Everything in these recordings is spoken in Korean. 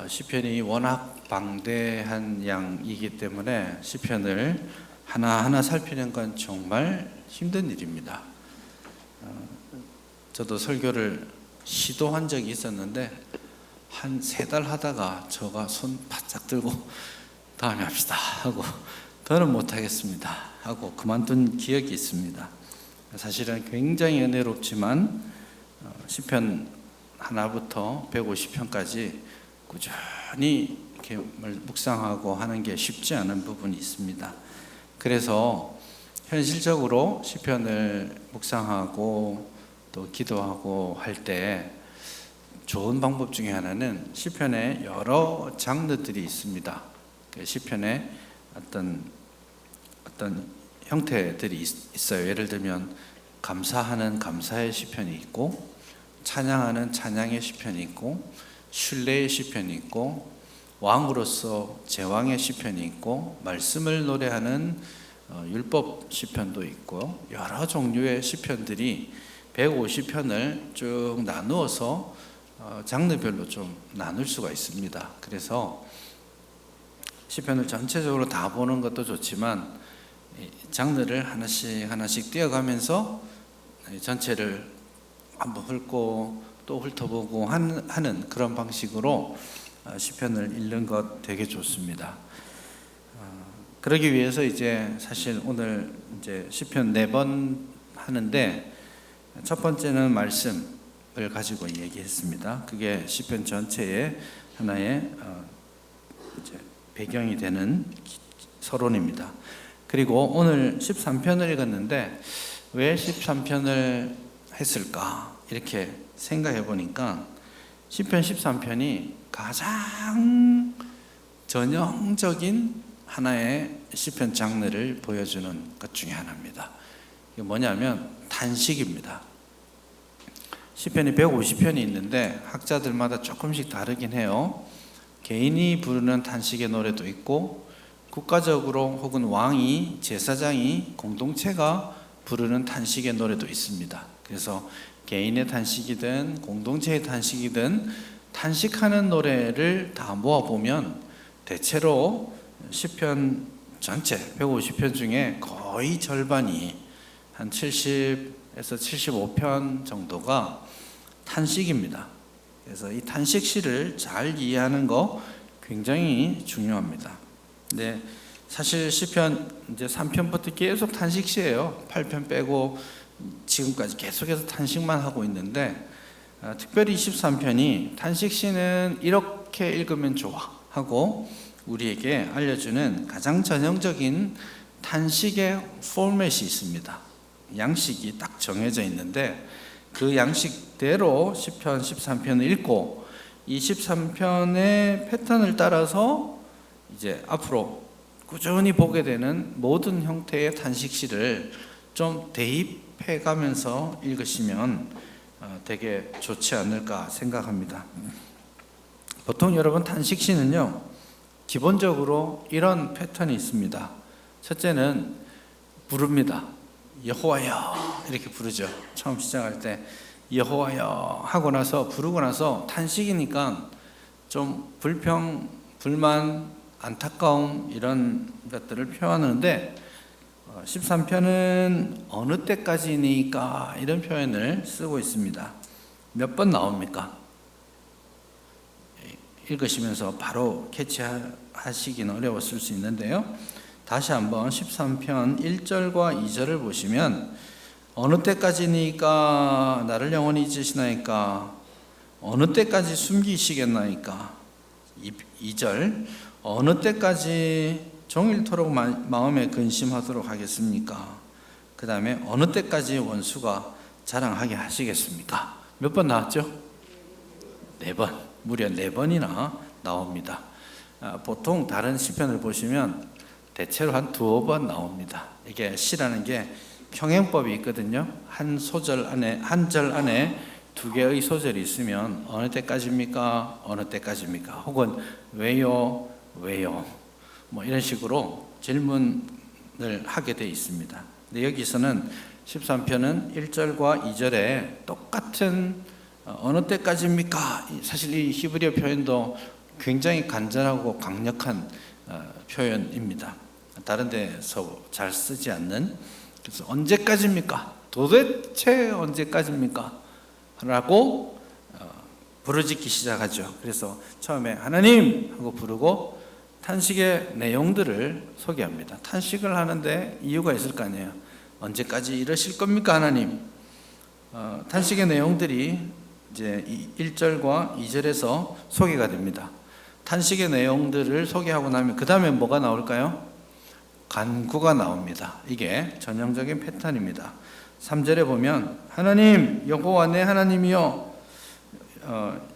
시편이 워낙 방대한 양이기 때문에 시편을 하나하나 살피는 건 정말 힘든 일입니다. 저도 설교를 시도한 적이 있었는데 한 3달 하다가 저가 손 바짝 들고 다음에 합시다 하고 더는 못하겠습니다 하고 그만둔 기억이 있습니다. 사실은 굉장히 은혜롭지만 시편 하나부터 150편까지 꾸준히 이렇게 묵상하고 하는 게 쉽지 않은 부분이 있습니다. 그래서 현실적으로 시편을 묵상하고 또 기도하고 할 때 좋은 방법 중에 하나는 시편에 여러 장르들이 있습니다. 시편에 어떤 형태들이 있어요. 예를 들면 감사하는 감사의 시편이 있고, 찬양하는 찬양의 시편이 있고, 신뢰의 시편이 있고, 왕으로서 제왕의 시편이 있고, 말씀을 노래하는 율법 시편도 있고, 여러 종류의 시편들이 150편을 쭉 나누어서 장르별로 좀 나눌 수가 있습니다. 그래서 시편을 전체적으로 다 보는 것도 좋지만 장르를 하나씩 띄어가면서 전체를 한번 훑고 또 훑어보고 하는 그런 방식으로 시편을 읽는 것 되게 좋습니다. 그러기 위해서 이제 사실 오늘 이제 시편 4번 하는데 첫 번째는 말씀을 가지고 얘기했습니다. 그게 시편 전체의 하나의 이제 배경이 되는 서론입니다. 그리고 오늘 13편을 읽었는데 왜 13편을 했을까 이렇게 생각해 보니까 시편 13편이 가장 전형적인 하나의 시편 장르를 보여주는 것 중에 하나입니다. 이게 뭐냐면 탄식입니다. 시편이 150편이 있는데 학자들마다 조금씩 다르긴 해요. 개인이 부르는 탄식의 노래도 있고, 국가적으로 혹은 왕이, 제사장이, 공동체가 부르는 탄식의 노래도 있습니다. 그래서 개인의 탄식이든 공동체의 탄식이든 탄식하는 노래를 다 모아보면 대체로 시편 전체 150편 중에 거의 절반이 한 70에서 75편 정도가 탄식입니다. 그래서 이 탄식시를 잘 이해하는 거 굉장히 중요합니다. 근데 사실 시편 이제 3편부터 계속 탄식시예요. 8편 빼고 지금까지 계속해서 탄식만 하고 있는데 특별히 13편이 탄식시는 이렇게 읽으면 좋아 하고 우리에게 알려주는 가장 전형적인 탄식의 포맷이 있습니다. 양식이 딱 정해져 있는데 그 양식대로 시편 13편을 읽고 이 13편의 패턴을 따라서 이제 앞으로 꾸준히 보게 되는 모든 형태의 탄식시를 좀 대입해 가면서 읽으시면 되게 좋지 않을까 생각합니다. 보통 여러분 탄식시는요 기본적으로 이런 패턴이 있습니다. 첫째는 부릅니다. 여호와여 이렇게 부르죠. 처음 시작할 때 여호와여 하고 나서 부르고 나서 탄식이니까 좀 불평, 불만, 안타까움 이런 것들을 표현하는데 13편은 어느 때까지니까 이런 표현을 쓰고 있습니다. 몇 번 나옵니까? 읽으시면서 바로 캐치하시기는 어려웠을 수 있는데요. 다시 한번 13편 1절과 2절을 보시면 어느 때까지니까 나를 영원히 잊으시나이까 어느 때까지 숨기시겠나이까 2절 어느 때까지 종일토록 마음에 근심하도록 하겠습니까? 그 다음에 어느 때까지 원수가 자랑하게 하시겠습니까? 몇 번 나왔죠? 4번, 무려 4번이나 나옵니다. 보통 다른 시편을 보시면 대체로 한 2번 나옵니다. 이게 시라는 게 평행법이 있거든요. 한 소절 안에, 한 절 안에 2개의 소절이 있으면 어느 때까지입니까? 어느 때까지입니까? 혹은 왜요? 왜요? 뭐 이런 식으로 질문을 하게 되어 있습니다. 근데 여기서는 13편은 1절과 2절에 똑같은 어느 때까지입니까? 사실 이 히브리어 표현도 굉장히 간절하고 강력한 표현입니다. 다른 데서 잘 쓰지 않는. 그래서 언제까지입니까? 도대체 언제까지입니까? 라고 부르짖기 시작하죠. 그래서 처음에 하나님 하고 부르고 탄식의 내용들을 소개합니다. 탄식을 하는데 이유가 있을 거 아니에요. 언제까지 이러실 겁니까 하나님? 탄식의 내용들이 이제 1절과 2절에서 소개가 됩니다. 탄식의 내용들을 소개하고 나면 그 다음에 뭐가 나올까요? 간구가 나옵니다. 이게 전형적인 패턴입니다. 3절에 보면 하나님 여호와 내 하나님이여.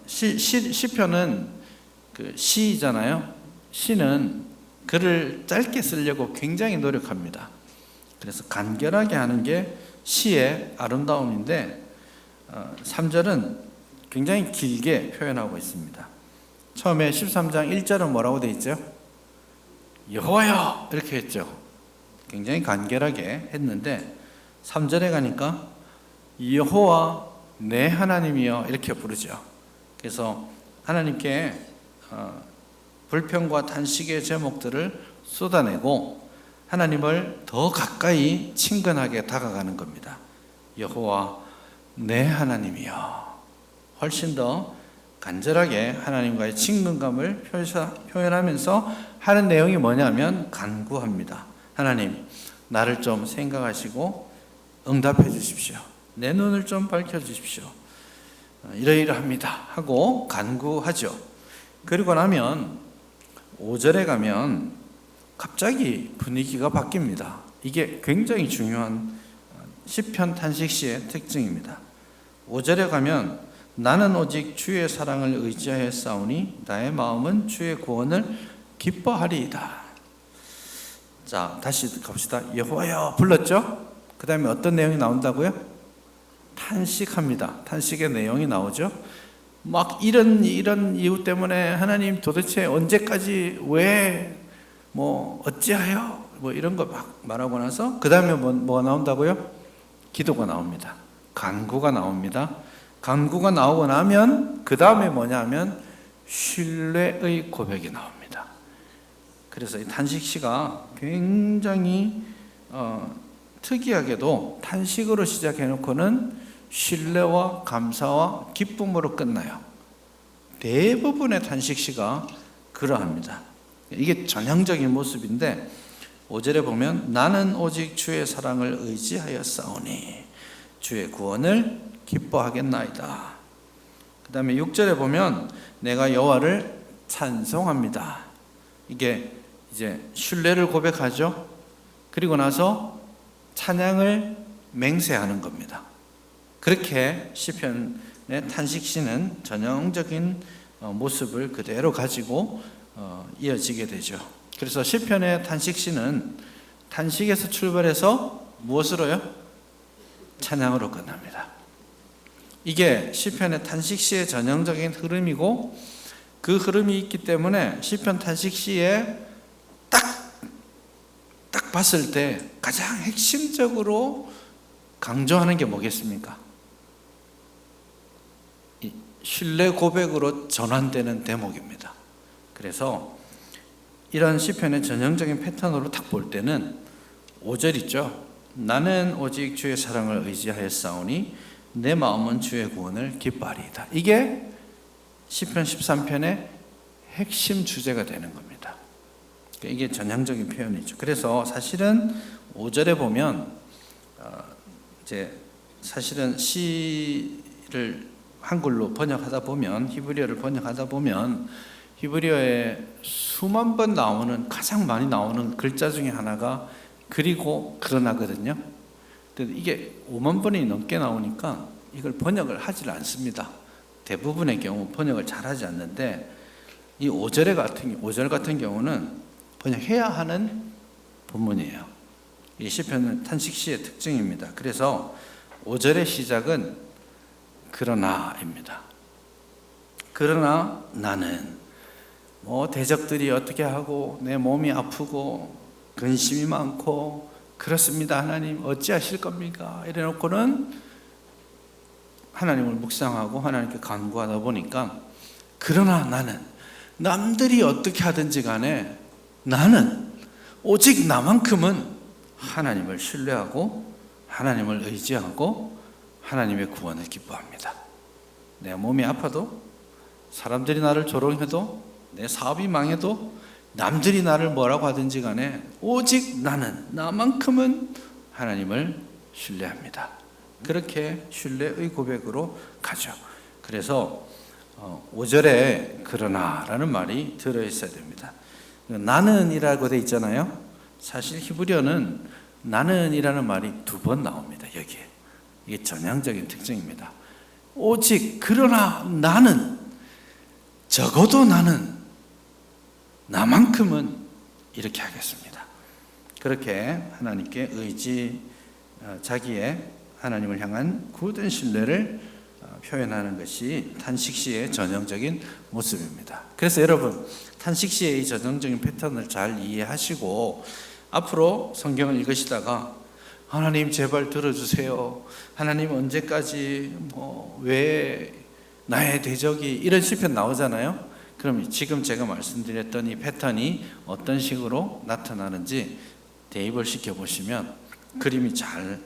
시편은 그 시잖아요. 시는 글을 짧게 쓰려고 굉장히 노력합니다. 그래서 간결하게 하는 게 시의 아름다움인데 3절은 굉장히 길게 표현하고 있습니다. 처음에 13장 1절은 뭐라고 되어 있죠? 여호와여 이렇게 했죠. 굉장히 간결하게 했는데 3절에 가니까 여호와 내 하나님이여 이렇게 부르죠. 그래서 하나님께 불평과 탄식의 제목들을 쏟아내고 하나님을 더 가까이 친근하게 다가가는 겁니다. 여호와 내 하나님이여. 훨씬 더 간절하게 하나님과의 친근감을 표현하면서 하는 내용이 뭐냐면 간구합니다. 하나님 나를 좀 생각하시고 응답해 주십시오. 내 눈을 좀 밝혀 주십시오. 이러이러합니다 하고 간구하죠. 그리고 나면 5절에 가면 갑자기 분위기가 바뀝니다. 이게 굉장히 중요한 시편 탄식시의 특징입니다. 5절에 가면 나는 오직 주의 사랑을 의지하여 싸우니 나의 마음은 주의 구원을 기뻐하리이다. 자, 다시 갑시다. 여호와여 불렀죠? 그 다음에 어떤 내용이 나온다고요? 탄식합니다. 탄식의 내용이 나오죠. 막 이런 이유 때문에 하나님 도대체 언제까지 왜 어찌하여 이런 거 막 말하고 나서 그 다음에 뭐가 나온다고요? 기도가 나옵니다. 간구가 나옵니다. 간구가 나오고 나면 그 다음에 뭐냐면 신뢰의 고백이 나옵니다. 그래서 이 탄식시가 굉장히 특이하게도 탄식으로 시작해놓고는 신뢰와 감사와 기쁨으로 끝나요. 대부분의 탄식시가 그러합니다. 이게 전형적인 모습인데 5절에 보면 나는 오직 주의 사랑을 의지하여 싸우니 주의 구원을 기뻐하겠나이다. 그 다음에 6절에 보면 내가 여호와를 찬송합니다. 이게 이제 신뢰를 고백하죠. 그리고 나서 찬양을 맹세하는 겁니다. 그렇게 시편의 탄식시는 전형적인 모습을 그대로 가지고 이어지게 되죠. 그래서 시편의 탄식시는 탄식에서 출발해서 무엇으로요? 찬양으로 끝납니다. 이게 시편의 탄식시의 전형적인 흐름이고 그 흐름이 있기 때문에 시편 탄식시에 딱 봤을 때 가장 핵심적으로 강조하는 게 뭐겠습니까? 신뢰 고백으로 전환되는 대목입니다. 그래서 이런 시편의 전형적인 패턴으로 딱 볼 때는 5절 있죠. 나는 오직 주의 사랑을 의지하여 싸우니 내 마음은 주의 구원을 기뻐하리이다. 이게 시편 13편의 핵심 주제가 되는 겁니다. 이게 전형적인 표현이죠. 그래서 사실은 5절에 보면 이제 사실은 시를 한글로 번역하다 보면 히브리어를 번역하다 보면 히브리어에 수만 번 나오는 가장 많이 나오는 글자 중에 하나가 그리고 그러나거든요. 근데 이게 5만 번이 넘게 나오니까 이걸 번역을 하질 않습니다. 대부분의 경우 번역을 잘하지 않는데 이 5절 같은 경우는 번역해야 하는 본문이에요. 이 시편은 탄식시의 특징입니다. 그래서 5절의 시작은 그러나입니다. 그러나 나는 대적들이 어떻게 하고 내 몸이 아프고 근심이 많고 그렇습니다. 하나님 어찌하실 겁니까? 이래놓고는 하나님을 묵상하고 하나님께 간구하다 보니까, 그러나 나는 남들이 어떻게 하든지 간에 나는 오직 나만큼은 하나님을 신뢰하고 하나님을 의지하고 하나님의 구원을 기뻐합니다. 내 몸이 아파도, 사람들이 나를 조롱해도, 내 사업이 망해도, 남들이 나를 뭐라고 하든지 간에 오직 나는, 나만큼은 하나님을 신뢰합니다. 그렇게 신뢰의 고백으로 가죠. 그래서 5절에 그러나 라는 말이 들어있어야 됩니다. 나는이라고 돼 있잖아요. 사실 히브리어는 나는이라는 말이 2번 나옵니다. 여기에. 이게 전향적인 특징입니다. 오직, 그러나 나는, 적어도 나는, 나만큼은 이렇게 하겠습니다. 그렇게 하나님께 의지, 자기의 하나님을 향한 굳은 신뢰를 표현하는 것이 탄식시의 전형적인 모습입니다. 그래서 여러분, 탄식시의 이 전형적인 패턴을 잘 이해하시고 앞으로 성경을 읽으시다가 하나님 제발 들어주세요, 하나님 언제까지, 왜 나의 대적이, 이런 시편 나오잖아요. 그럼 지금 제가 말씀드렸던 이 패턴이 어떤 식으로 나타나는지 대입을 시켜보시면 그림이 잘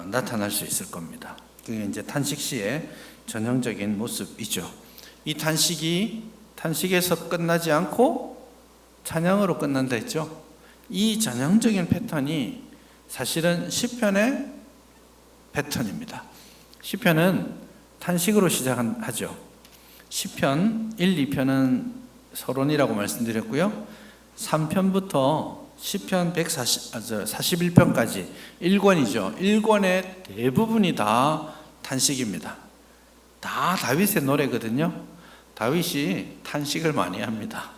나타날 수 있을 겁니다. 그게 이제 탄식시의 전형적인 모습이죠. 이 탄식에서 끝나지 않고 찬양으로 끝난다 했죠. 이 전형적인 패턴이 사실은 시편의 패턴입니다. 시편은 탄식으로 시작하죠. 시편 1, 2편은 서론이라고 말씀드렸고요. 3편부터 시편 41편까지 1권이죠. 1권의 대부분이 다 탄식입니다. 다 다윗의 노래거든요. 다윗이 탄식을 많이 합니다.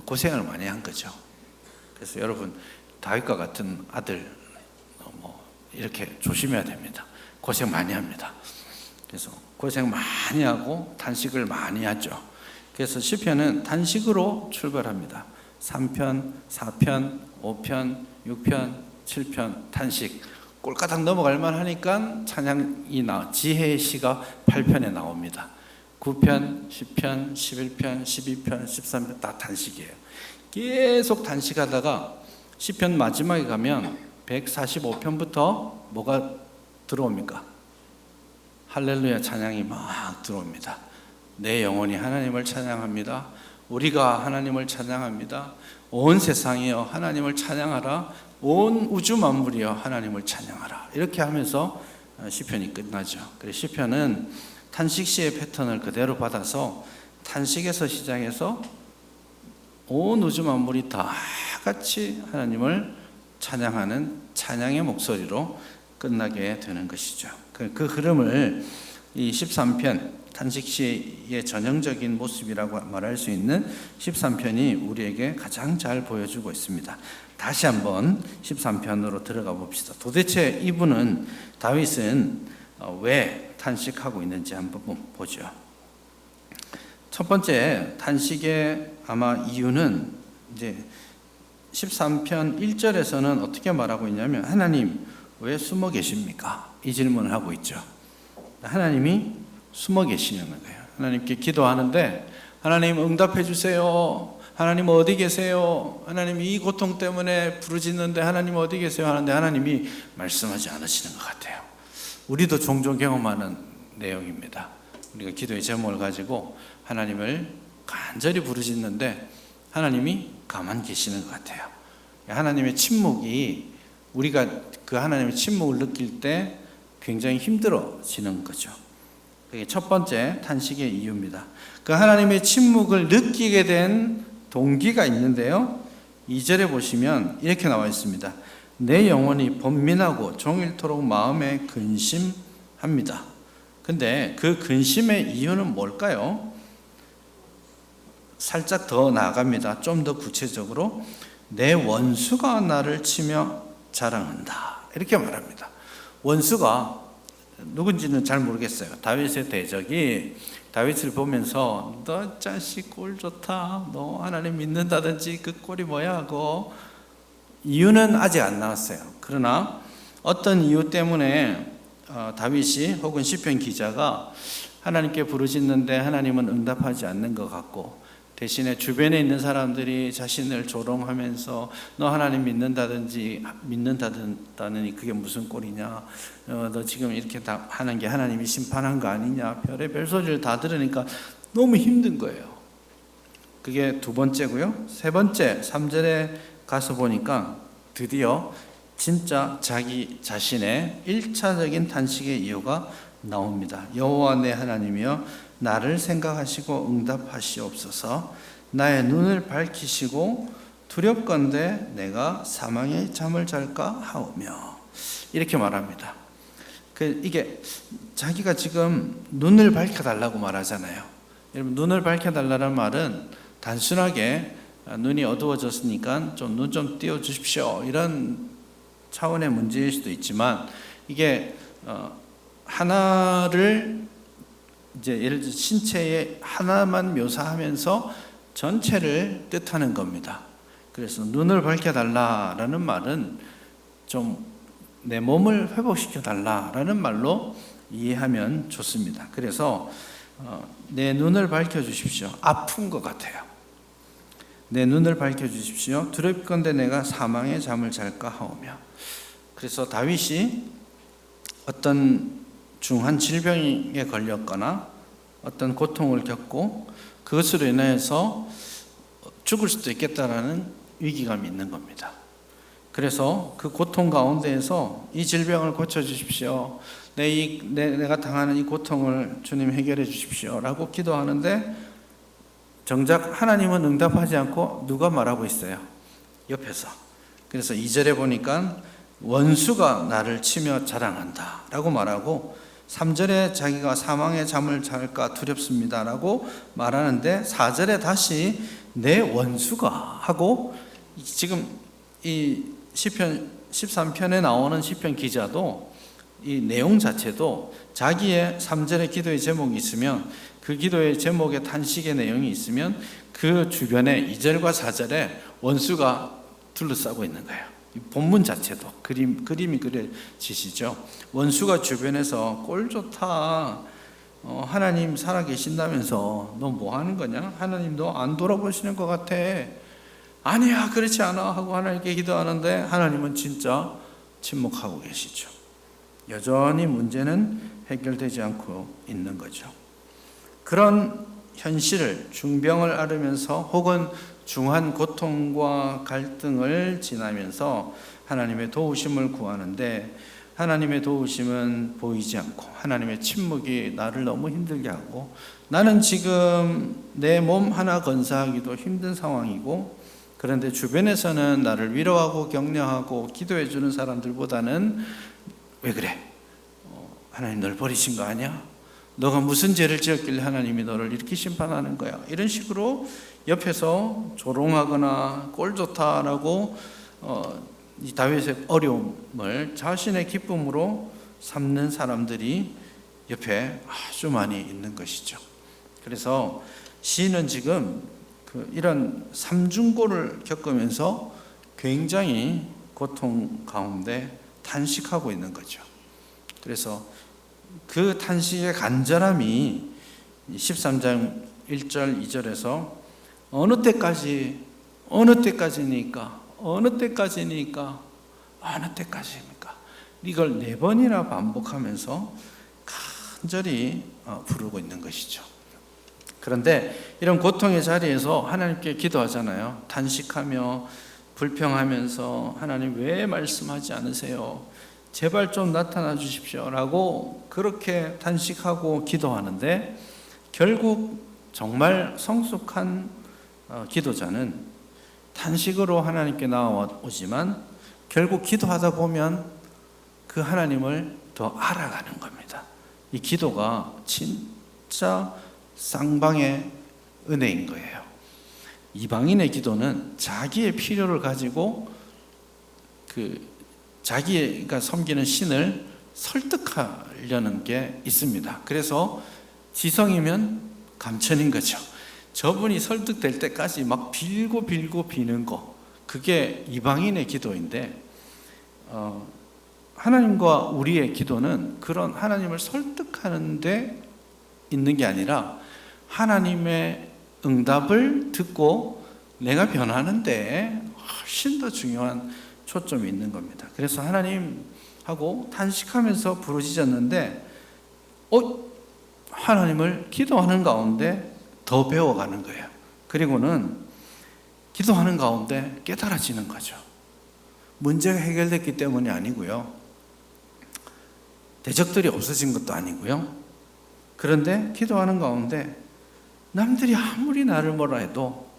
고생을 많이 한 거죠. 그래서 여러분, 다윗과 같은 아들 이렇게 조심해야 됩니다. 고생 많이 합니다. 그래서 고생 많이 하고 탄식을 많이 하죠. 그래서 시편은 탄식으로 출발합니다. 3편, 4편, 5편, 6편, 7편 탄식. 꼴까닥 넘어갈 만하니까 찬양이 지혜의 시가 8편에 나옵니다. 9편, 10편, 11편, 12편, 13편 다 탄식이에요. 계속 탄식하다가 시편 마지막에 가면 145편부터 뭐가 들어옵니까? 할렐루야 찬양이 막 들어옵니다. 내 영혼이 하나님을 찬양합니다. 우리가 하나님을 찬양합니다. 온 세상이여 하나님을 찬양하라. 온 우주 만물이여 하나님을 찬양하라. 이렇게 하면서 시편이 끝나죠. 그래서 시편은 탄식시의 패턴을 그대로 받아서 탄식에서 시작해서 온 우주 만물이 다 같이 하나님을 찬양하는 찬양의 목소리로 끝나게 되는 것이죠. 그 흐름을 이 13편 탄식시의 전형적인 모습이라고 말할 수 있는 13편이 우리에게 가장 잘 보여주고 있습니다. 다시 한번 13편으로 들어가 봅시다. 도대체 이분은, 다윗은 왜 탄식하고 있는지 한번 보죠. 첫 번째 탄식의 아마 이유는 이제 13편 1절에서는 어떻게 말하고 있냐면, 하나님 왜 숨어 계십니까? 이 질문을 하고 있죠. 하나님이 숨어 계시는 거예요. 하나님께 기도하는데 하나님 응답해 주세요. 하나님 어디 계세요? 하나님 이 고통 때문에 부르짖는데 하나님 어디 계세요? 하는데 하나님이 말씀하지 않으시는 것 같아요. 우리도 종종 경험하는 내용입니다. 우리가 기도의 제목을 가지고 하나님을 간절히 부르짖는데 하나님이 가만 계시는 것 같아요. 하나님의 침묵이, 우리가 그 하나님의 침묵을 느낄 때 굉장히 힘들어지는 거죠. 그게 첫 번째 탄식의 이유입니다. 그 하나님의 침묵을 느끼게 된 동기가 있는데요. 2절에 보시면 이렇게 나와 있습니다. 내 영혼이 번민하고 종일토록 마음에 근심합니다. 근데 그 근심의 이유는 뭘까요? 살짝 더 나아갑니다. 좀 더 구체적으로 내 원수가 나를 치며 자랑한다, 이렇게 말합니다. 원수가 누군지는 잘 모르겠어요. 다윗의 대적이 다윗을 보면서 너 자식 꼴 좋다, 너 하나님 믿는다든지 그 꼴이 뭐야 하고, 이유는 아직 안 나왔어요. 그러나 어떤 이유 때문에 다윗이 혹은 시편 기자가 하나님께 부르짖는데 하나님은 응답하지 않는 것 같고, 대신에 주변에 있는 사람들이 자신을 조롱하면서 너 하나님 믿는다더니 그게 무슨 꼴이냐, 너 지금 이렇게 다 하는 게 하나님이 심판한 거 아니냐, 별의별 소리를 다 들으니까 너무 힘든 거예요. 그게 두 번째고요. 세 번째 3절에 가서 보니까 드디어 진짜 자기 자신의 1차적인 탄식의 이유가 나옵니다. 여호와 내 하나님이여 나를 생각하시고 응답하시옵소서. 나의 눈을 밝히시고 두렵건대 내가 사망의 잠을 잘까 하오며, 이렇게 말합니다. 이게 자기가 지금 눈을 밝혀달라고 말하잖아요. 여러분, 눈을 밝혀달라는 말은 단순하게 눈이 어두워졌으니까 눈 좀 띄워주십시오, 이런 차원의 문제일 수도 있지만, 이게 하나를 이제 예를 들어 신체의 하나만 묘사하면서 전체를 뜻하는 겁니다. 그래서 눈을 밝혀달라라는 말은 좀 내 몸을 회복시켜달라라는 말로 이해하면 좋습니다. 그래서 내 눈을 밝혀주십시오. 아픈 것 같아요. 내 눈을 밝혀주십시오. 두렵건대 내가 사망의 잠을 잘까 하오며. 그래서 다윗이 어떤 중한 질병에 걸렸거나 어떤 고통을 겪고 그것으로 인해서 죽을 수도 있겠다라는 위기감이 있는 겁니다. 그래서 그 고통 가운데에서 이 질병을 고쳐주십시오, 내가 당하는 이 고통을 주님 해결해 주십시오 라고 기도하는데, 정작 하나님은 응답하지 않고 누가 말하고 있어요? 옆에서. 그래서 2절에 보니까 원수가 나를 치며 자랑한다 라고 말하고, 3절에 자기가 사망의 잠을 잘까 두렵습니다 라고 말하는데, 4절에 다시 내 원수가 하고, 지금 이 시편 13편에 나오는 시편 기자도 이 내용 자체도 자기의 3절의 기도의 제목이 있으면, 그 기도의 제목에 탄식의 내용이 있으면 그 주변에 2절과 4절에 원수가 둘러싸고 있는 거예요. 본문 자체도 그림이 그려지시죠. 원수가 주변에서 꼴 좋다, 하나님 살아계신다면서 너 뭐 하는 거냐, 하나님 너 안 돌아보시는 것 같아, 아니야 그렇지 않아 하고 하나님께 기도하는데 하나님은 진짜 침묵하고 계시죠. 여전히 문제는 해결되지 않고 있는 거죠. 그런 현실을, 중병을 앓으면서 혹은 중한 고통과 갈등을 지나면서 하나님의 도우심을 구하는데, 하나님의 도우심은 보이지 않고 하나님의 침묵이 나를 너무 힘들게 하고, 나는 지금 내 몸 하나 건사하기도 힘든 상황이고, 그런데 주변에서는 나를 위로하고 격려하고 기도해 주는 사람들보다는 왜 그래? 하나님 널 버리신 거 아니야? 너가 무슨 죄를 지었길래 하나님이 너를 이렇게 심판하는 거야? 이런 식으로 옆에서 조롱하거나 꼴 좋다라고 이 다윗의 어려움을 자신의 기쁨으로 삼는 사람들이 옆에 아주 많이 있는 것이죠. 그래서 시인은 지금 이런 삼중고를 겪으면서 굉장히 고통 가운데 탄식하고 있는 거죠. 그래서 그 탄식의 간절함이 13장 1절 2절에서 어느 때까지입니까? 이걸 4번이나 반복하면서 간절히 부르고 있는 것이죠. 그런데 이런 고통의 자리에서 하나님께 기도하잖아요. 탄식하며 불평하면서 하나님 왜 말씀하지 않으세요? 제발 좀 나타나 주십시오 라고 그렇게 탄식하고 기도하는데, 결국 정말 성숙한 기도자는 탄식으로 하나님께 나아오지만 결국 기도하다 보면 그 하나님을 더 알아가는 겁니다. 이 기도가 진짜 쌍방의 은혜인 거예요. 이방인의 기도는 자기의 필요를 가지고 자기가 섬기는 신을 설득하려는 게 있습니다. 그래서 지성이면 감천인 거죠. 저분이 설득될 때까지 막 빌고 비는 거, 그게 이방인의 기도인데, 하나님과 우리의 기도는 그런 하나님을 설득하는 데 있는 게 아니라 하나님의 응답을 듣고 내가 변하는데 훨씬 더 중요한 초점이 있는 겁니다. 그래서 하나님하고 단식하면서 부르짖었는데 하나님을 기도하는 가운데 더 배워가는 거예요. 그리고는 기도하는 가운데 깨달아지는 거죠. 문제가 해결됐기 때문이 아니고요. 대적들이 없어진 것도 아니고요. 그런데 기도하는 가운데 남들이 아무리 나를 뭐라 해도,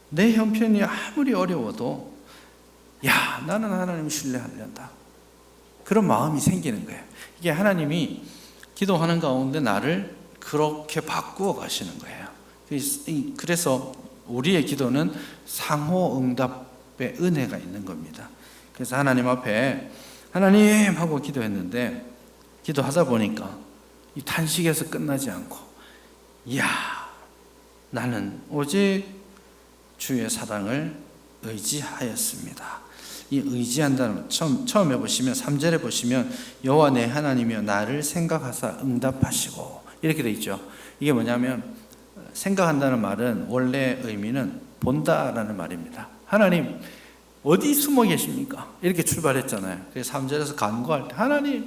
내 형편이 아무리 어려워도 나는 하나님 신뢰하려다, 그런 마음이 생기는 거예요. 이게 하나님이 기도하는 가운데 나를 그렇게 바꾸어 가시는 거예요. 그래서 우리의 기도는 상호 응답의 은혜가 있는 겁니다. 그래서 하나님 앞에 하나님 하고 기도했는데, 기도하다 보니까 이 탄식에서 끝나지 않고 나는 오직 주의 사랑을 의지하였습니다. 이 의지한다는 처음에 보시면 3절에 보시면 여호와 내 하나님이여 나를 생각하사 응답하시고 이렇게 돼 있죠. 이게 뭐냐면 생각한다는 말은 원래 의미는 본다라는 말입니다. 하나님 어디 숨어 계십니까? 이렇게 출발했잖아요. 그래서 3절에서 간구할 때 하나님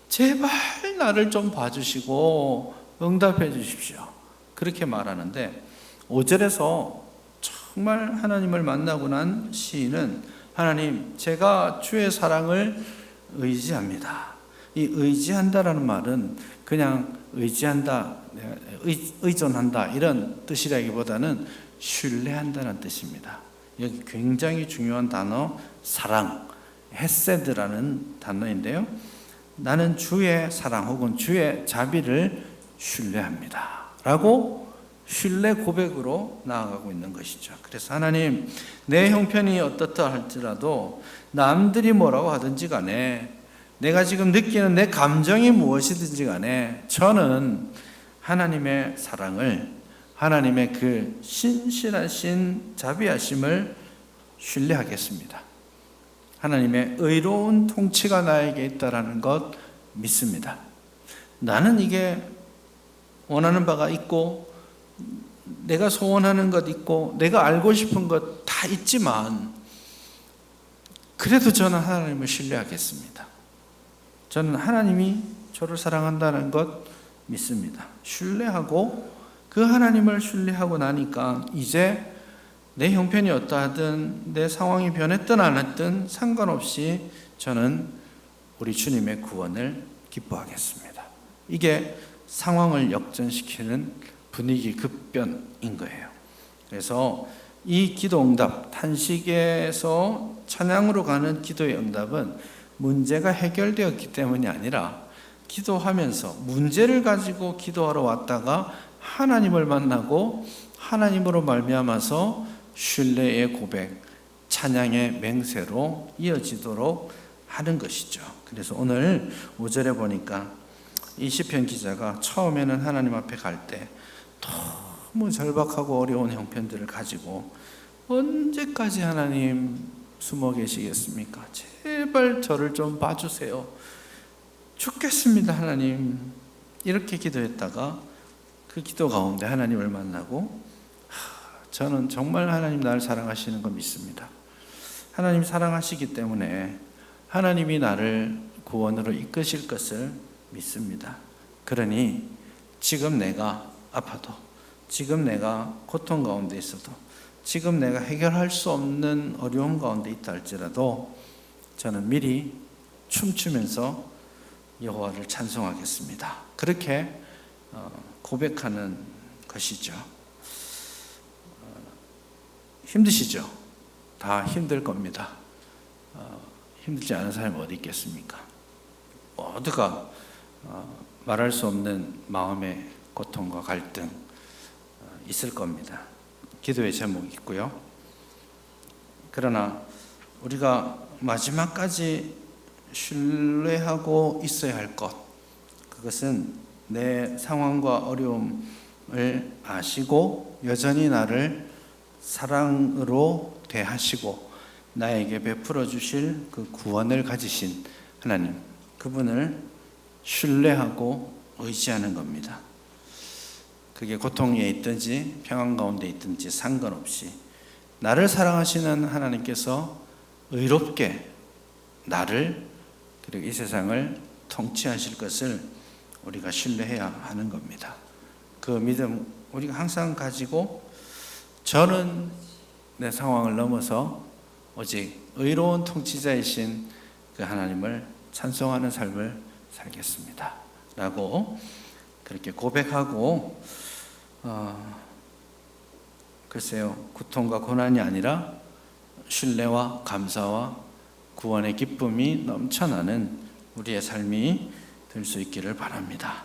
제발 나를 좀 봐주시고 응답해 주십시오, 그렇게 말하는데, 5절에서 정말 하나님을 만나고 난 시인은 하나님 제가 주의 사랑을 의지합니다. 이 의지한다라는 말은 그냥 의지한다, 의존한다 이런 뜻이라기보다는 신뢰한다는 뜻입니다. 여기 굉장히 중요한 단어 사랑, 헤세드라는 단어인데요, 나는 주의 사랑 혹은 주의 자비를 신뢰합니다 라고 신뢰 고백으로 나아가고 있는 것이죠. 그래서 하나님 내 형편이 어떻다 할지라도 남들이 뭐라고 하든지 간에, 내가 지금 느끼는 내 감정이 무엇이든지 간에 저는 하나님의 사랑을, 하나님의 그 신실하신 자비하심을 신뢰하겠습니다. 하나님의 의로운 통치가 나에게 있다라는 것 믿습니다. 나는 이게 원하는 바가 있고 내가 소원하는 것 있고 내가 알고 싶은 것 다 있지만 그래도 저는 하나님을 신뢰하겠습니다. 저는 하나님이 저를 사랑한다는 것 믿습니다. 신뢰하고 그 하나님을 신뢰하고 나니까 이제 내 형편이 어떠하든 내 상황이 변했든 안 했든 상관없이 저는 우리 주님의 구원을 기뻐하겠습니다. 이게 상황을 역전시키는 분위기 급변인 거예요. 그래서 이 기도 응답, 탄식에서 찬양으로 가는 기도의 응답은 문제가 해결되었기 때문이 아니라 기도하면서 문제를 가지고 기도하러 왔다가 하나님을 만나고 하나님으로 말미암아서 신뢰의 고백, 찬양의 맹세로 이어지도록 하는 것이죠. 그래서 오늘 5절에 보니까 이 시편 기자가 처음에는 하나님 앞에 갈 때 너무 절박하고 어려운 형편들을 가지고 언제까지 하나님 숨어 계시겠습니까? 제발 저를 좀 봐주세요. 죽겠습니다 하나님. 이렇게 기도했다가 그 기도 가운데 하나님을 만나고 저는 정말 하나님 나를 사랑하시는 거 믿습니다. 하나님 사랑하시기 때문에 하나님이 나를 구원으로 이끄실 것을 믿습니다. 그러니 지금 내가 아파도, 지금 내가 고통 가운데 있어도, 지금 내가 해결할 수 없는 어려움 가운데 있다 할지라도 저는 미리 춤추면서 여호와를 찬송하겠습니다. 그렇게 고백하는 것이죠. 힘드시죠? 다 힘들 겁니다. 힘들지 않은 사람이 어디 있겠습니까? 모두가 말할 수 없는 마음의 고통과 갈등 있을 겁니다. 기도의 제목이 있고요. 그러나 우리가 마지막까지 신뢰하고 있어야 할 것, 그것은 내 상황과 어려움을 아시고 여전히 나를 사랑으로 대하시고 나에게 베풀어 주실 그 구원을 가지신 하나님, 그분을 신뢰하고 의지하는 겁니다. 그게 고통에 있든지 평안 가운데 있든지 상관없이 나를 사랑하시는 하나님께서 의롭게 나를 그리고 이 세상을 통치하실 것을 우리가 신뢰해야 하는 겁니다. 그 믿음 우리가 항상 가지고 저는 내 상황을 넘어서 오직 의로운 통치자이신 그 하나님을 찬송하는 삶을 살겠습니다 라고 그렇게 고백하고 글쎄요, 고통과 고난이 아니라 신뢰와 감사와 구원의 기쁨이 넘쳐나는 우리의 삶이 될 수 있기를 바랍니다.